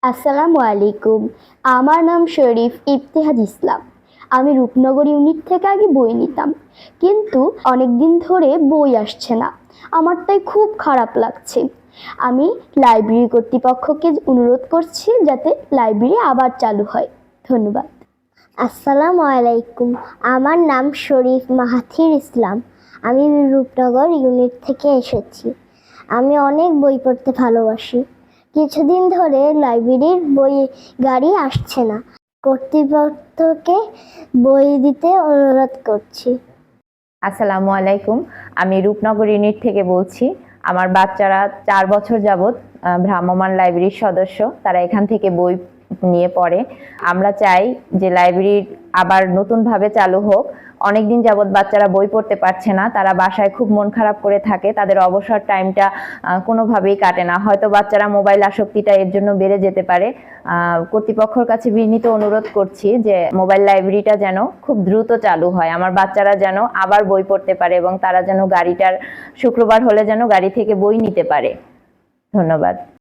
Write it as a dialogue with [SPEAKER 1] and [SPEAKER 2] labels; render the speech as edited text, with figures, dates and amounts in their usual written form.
[SPEAKER 1] আসসালামু আলাইকুম। আমার নাম শরীফ ইফতেহাজ ইসলাম। আমি রূপনগর ইউনিট থেকে আগে বই নিতাম, কিন্তু অনেক দিন ধরে বই আসছে না। আমার তাই খুব খারাপ লাগছে। আমি লাইব্রেরি কর্তৃপক্ষকে অনুরোধ করছি যাতে লাইব্রেরি আবার চালু হয়। ধন্যবাদ।
[SPEAKER 2] আসসালামু আলাইকুম। আমার নাম শরীফ মাহাথির ইসলাম। আমি রূপনগর ইউনিট থেকে এসেছি। আমি অনেক বই পড়তে ভালোবাসি। কিছুদিন ধরে লাইব্রেরির বই গাড়ি আসছে না। কর্তৃপক্ষকে বই দিতে অনুরোধ করছি।
[SPEAKER 3] আসসালামু আলাইকুম। আমি রূপনগর ইউনিট থেকে বলছি। আমার বাচ্চারা 4 বছর যাবৎ ভ্রাম্যমাণ লাইব্রেরির সদস্য। তারা এখান থেকে বই নিয়ে পড়ে। আমরা চাই যে লাইব্রেরি আবার নতুনভাবে চালু হোক। অনেকদিন যাবৎ বাচ্চারা বই পড়তে পারছে না, তারা বাসায় খুব মন খারাপ করে থাকে, তাদের অবসর টাইমটা কোনোভাবেই কাটে না। হয়তো বাচ্চারা মোবাইল আসক্তিটা এর জন্য বেড়ে যেতে পারে। কর্তৃপক্ষের কাছে বিনীত অনুরোধ করছি যে মোবাইল লাইব্রেরিটা যেন খুব দ্রুত চালু হয়, আমার বাচ্চারা যেন আবার বই পড়তে পারে এবং তারা যেন শুক্রবার হলে যেন গাড়ি থেকে বই নিতে পারে। ধন্যবাদ।